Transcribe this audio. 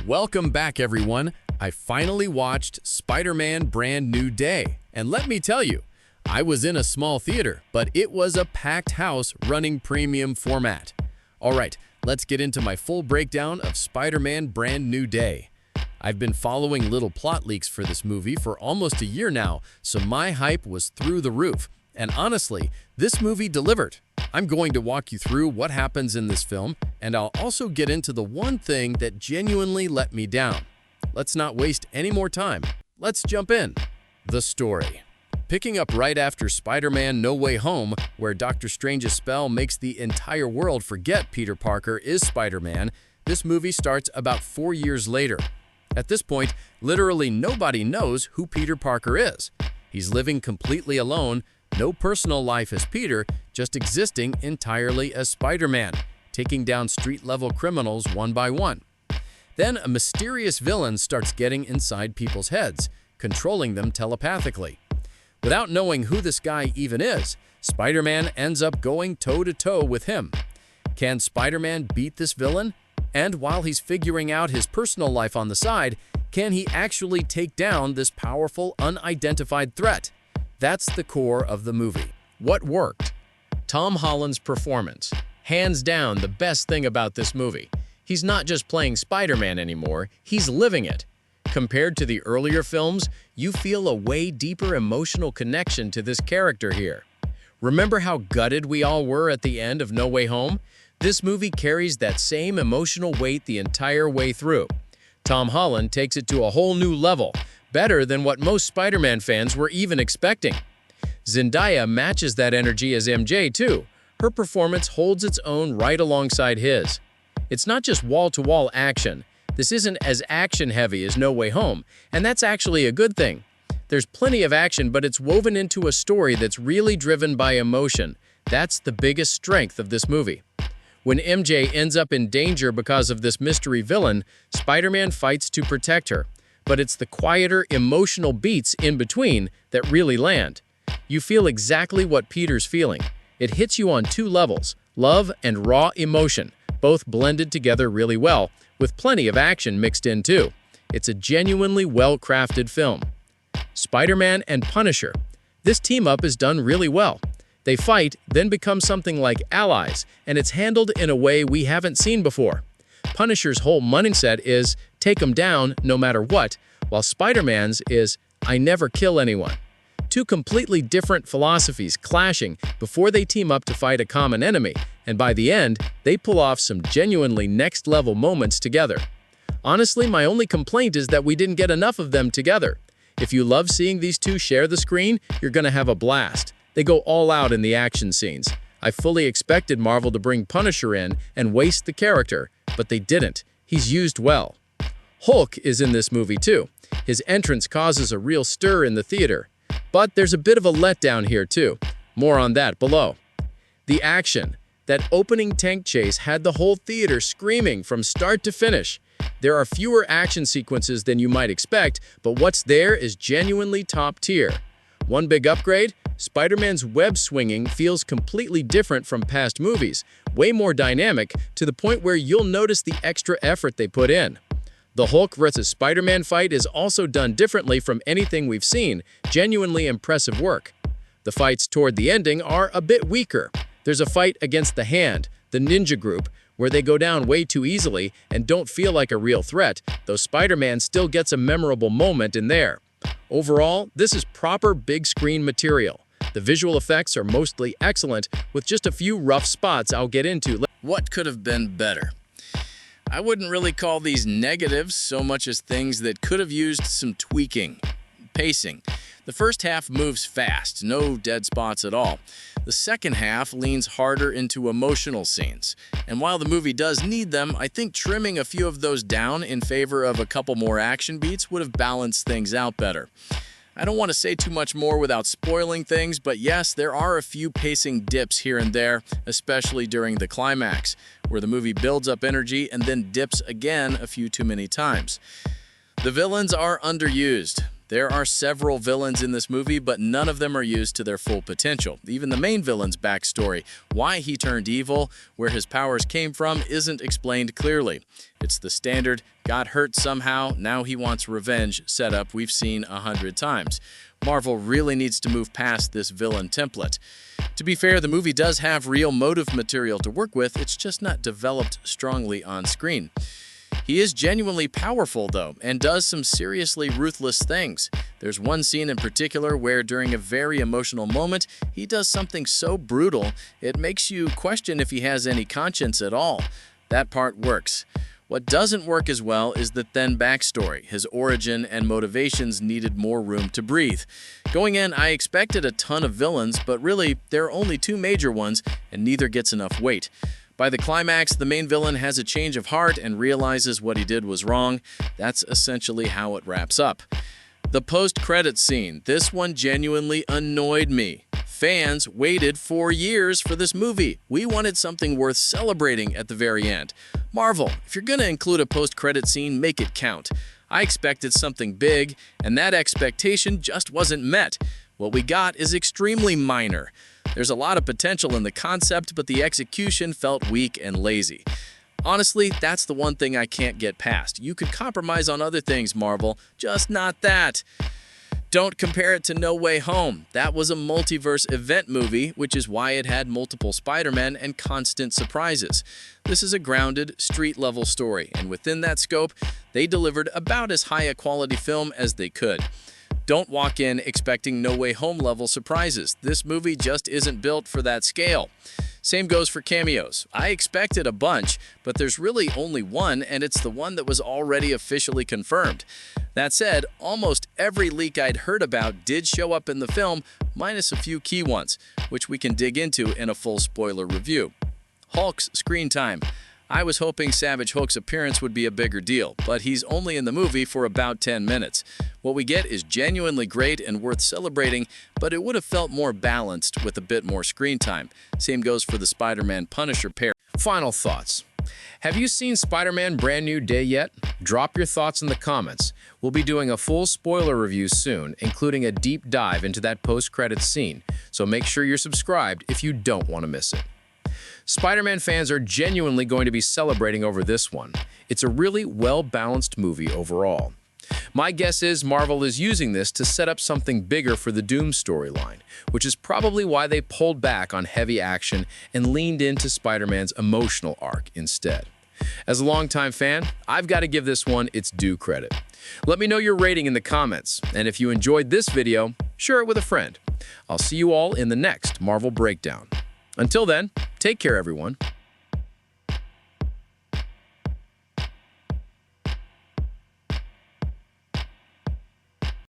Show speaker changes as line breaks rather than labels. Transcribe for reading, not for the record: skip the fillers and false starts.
Welcome back, everyone. I finally watched Spider-Man Brand New Day, and let me tell you, I was in a small theater, but it was a packed house running premium format. All right, let's get into my full breakdown of Spider-Man Brand New Day. I've been following little plot leaks for this movie for almost a year now, so my hype was through the roof. And honestly, this movie delivered. I'm going to walk you through what happens in this film, and I'll also get into the one thing that genuinely let me down. Let's not waste any more time. Let's jump in. The story. Picking up right after Spider-Man No Way Home, where Doctor Strange's spell makes the entire world forget Peter Parker is Spider-Man, this movie starts about 4 years later. At this point, literally nobody knows who Peter Parker is. He's living completely alone, no personal life as Peter, just existing entirely as Spider-Man, taking down street-level criminals one by one. Then a mysterious villain starts getting inside people's heads, controlling them telepathically. Without knowing who this guy even is, Spider-Man ends up going toe-to-toe with him. Can Spider-Man beat this villain? And while he's figuring out his personal life on the side, can he actually take down this powerful, unidentified threat? That's the core of the movie. What worked? Tom Holland's performance. Hands down, the best thing about this movie. He's not just playing Spider-Man anymore, he's living it. Compared to the earlier films, you feel a way deeper emotional connection to this character here. Remember how gutted we all were at the end of No Way Home? This movie carries that same emotional weight the entire way through. Tom Holland takes it to a whole new level, better than what most Spider-Man fans were even expecting. Zendaya matches that energy as MJ too. Her performance holds its own right alongside his. It's not just wall-to-wall action. This isn't as action-heavy as No Way Home, and that's actually a good thing. There's plenty of action, but it's woven into a story that's really driven by emotion. That's the biggest strength of this movie. When MJ ends up in danger because of this mystery villain, Spider-Man fights to protect her. But it's the quieter, emotional beats in between that really land. You feel exactly what Peter's feeling. It hits you on two levels, love and raw emotion, both blended together really well, with plenty of action mixed in too. It's a genuinely well-crafted film. Spider-Man and Punisher. This team-up is done really well. They fight, then become something like allies, and it's handled in a way we haven't seen before. Punisher's whole mindset is, take them down no matter what, while Spider-Man's is, I never kill anyone. Two completely different philosophies clashing before they team up to fight a common enemy, and by the end, they pull off some genuinely next-level moments together. Honestly, my only complaint is that we didn't get enough of them together. If you love seeing these two share the screen, you're gonna have a blast. They go all out in the action scenes. I fully expected Marvel to bring Punisher in and waste the character, but they didn't. He's used well. Hulk is in this movie too. His entrance causes a real stir in the theater. But there's a bit of a letdown here too. More on that below. The action. That opening tank chase had the whole theater screaming from start to finish. There are fewer action sequences than you might expect, but what's there is genuinely top tier. One big upgrade? Spider-Man's web swinging feels completely different from past movies, way more dynamic, to the point where you'll notice the extra effort they put in. The Hulk vs. Spider-Man fight is also done differently from anything we've seen, genuinely impressive work. The fights toward the ending are a bit weaker. There's a fight against the Hand, the ninja group, where they go down way too easily and don't feel like a real threat, though Spider-Man still gets a memorable moment in there. Overall, this is proper big screen material. The visual effects are mostly excellent, with just a few rough spots I'll get into. What could have been better? I wouldn't really call these negatives so much as things that could have used some tweaking. Pacing. The first half moves fast, no dead spots at all. The second half leans harder into emotional scenes. And while the movie does need them, I think trimming a few of those down in favor of a couple more action beats would have balanced things out better. I don't want to say too much more without spoiling things, but yes, there are a few pacing dips here and there, especially during the climax, where the movie builds up energy and then dips again a few too many times. The villains are underused. There are several villains in this movie, but none of them are used to their full potential. Even the main villain's backstory, why he turned evil, where his powers came from, isn't explained clearly. It's the standard, got hurt somehow, now he wants revenge setup we've seen 100 times. Marvel really needs to move past this villain template. To be fair, the movie does have real motive material to work with, it's just not developed strongly on screen. He is genuinely powerful, though, and does some seriously ruthless things. There's one scene in particular where, during a very emotional moment, he does something so brutal, it makes you question if he has any conscience at all. That part works. What doesn't work as well is the thin backstory. His origin and motivations needed more room to breathe. Going in, I expected a ton of villains, but really, there are only two major ones, and neither gets enough weight. By the climax, the main villain has a change of heart and realizes what he did was wrong. That's essentially how it wraps up. The post-credits scene, this one genuinely annoyed me. Fans waited 4 years for this movie. We wanted something worth celebrating at the very end. Marvel, if you're gonna include a post-credit scene, make it count. I expected something big, and that expectation just wasn't met. What we got is extremely minor. There's a lot of potential in the concept, but the execution felt weak and lazy. Honestly, that's the one thing I can't get past. You could compromise on other things, Marvel, just not that. Don't compare it to No Way Home. That was a multiverse event movie, which is why it had multiple Spider-Men and constant surprises. This is a grounded, street-level story, and within that scope, they delivered about as high a quality film as they could. Don't walk in expecting No Way Home level surprises. This movie just isn't built for that scale. Same goes for cameos. I expected a bunch, but there's really only one, and it's the one that was already officially confirmed. That said, almost every leak I'd heard about did show up in the film, minus a few key ones, which we can dig into in a full spoiler review. Hulk's screen time. I was hoping Savage Hulk's appearance would be a bigger deal, but he's only in the movie for about 10 minutes. What we get is genuinely great and worth celebrating, but it would have felt more balanced with a bit more screen time. Same goes for the Spider-Man Punisher pair. Final thoughts. Have you seen Spider-Man Brand New Day yet? Drop your thoughts in the comments. We'll be doing a full spoiler review soon, including a deep dive into that post-credits scene, so make sure you're subscribed if you don't want to miss it. Spider-Man fans are genuinely going to be celebrating over this one. It's a really well-balanced movie overall. My guess is Marvel is using this to set up something bigger for the Doom storyline, which is probably why they pulled back on heavy action and leaned into Spider-Man's emotional arc instead. As a longtime fan, I've got to give this one its due credit. Let me know your rating in the comments, and if you enjoyed this video, share it with a friend. I'll see you all in the next Marvel Breakdown. Until then, take care, everyone.